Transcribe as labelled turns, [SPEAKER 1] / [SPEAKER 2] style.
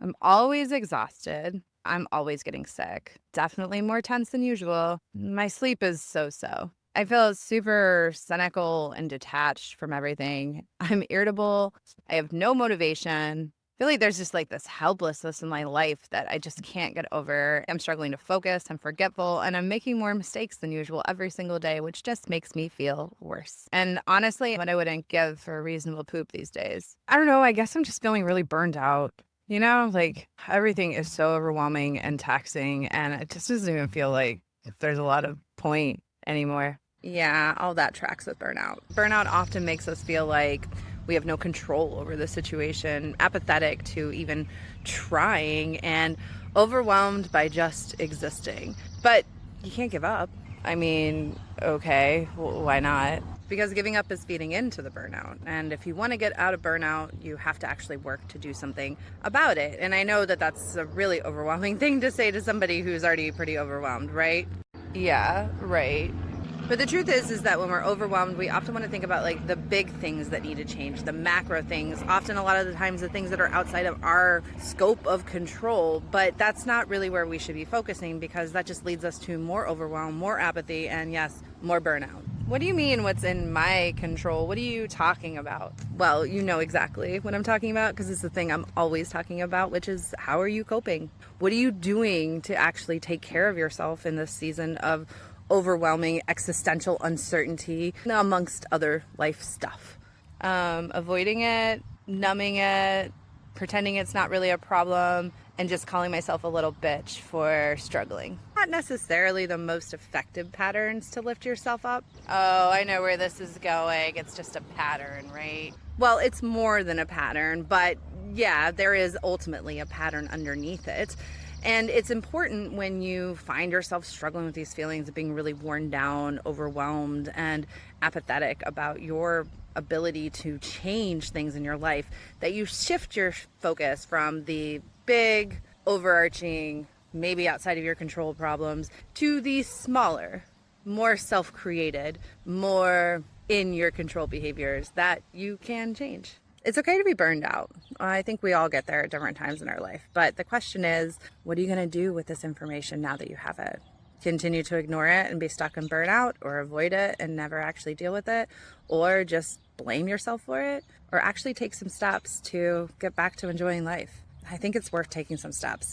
[SPEAKER 1] I'm always exhausted. I'm always getting sick. Definitely more tense than usual. My sleep is so. I feel super cynical and detached from everything. I'm irritable. I have no motivation. I feel like there's just like this helplessness in my life that I just can't get over. I'm struggling to focus. I'm forgetful and I'm making more mistakes than usual every single day, which just makes me feel worse. And honestly, what I wouldn't give for a reasonable poop these days. I don't know. I guess I'm just feeling really burned out. Like everything is so overwhelming and taxing, and it just doesn't even feel like there's a lot of point anymore. Yeah, all that tracks with burnout. Burnout often makes us feel like we have no control over the situation, apathetic to even trying, and overwhelmed by just existing. But you can't give up. I mean, okay, why not? Because giving up is feeding into the burnout. And if you want to get out of burnout, you have to actually work to do something about it. And I know that that's a really overwhelming thing to say to somebody who's already pretty overwhelmed, right? Yeah, right. But the truth is that when we're overwhelmed, we often want to think about like the big things that need to change, the macro things, often a lot of the times the things that are outside of our scope of control. But that's not really where we should be focusing because that just leads us to more overwhelm, more apathy, and yes, more burnout. What do you mean what's in my control? What are you talking about? Well, you know exactly what I'm talking about because it's the thing I'm always talking about, which is how are you coping? What are you doing to actually take care of yourself in this season of overwhelming existential uncertainty, amongst other life stuff? Avoiding it, numbing it, pretending it's not really a problem, and just calling myself a little bitch for struggling. Not necessarily the most effective patterns to lift yourself up. Oh, I know where this is going. It's just a pattern, right? Well, it's more than a pattern, but yeah, there is ultimately a pattern underneath it. And it's important when you find yourself struggling with these feelings of being really worn down, overwhelmed, and apathetic about your ability to change things in your life that you shift your focus from the big, overarching, maybe outside of your control problems to the smaller, more self created, more in your control behaviors that you can change. It's okay to be burned out. I think we all get there at different times in our life. But the question is, what are you going to do with this information now that you have it? Continue to ignore it and be stuck in burnout, or avoid it and never actually deal with it, or just blame yourself for it, or actually take some steps to get back to enjoying life? I think it's worth taking some steps.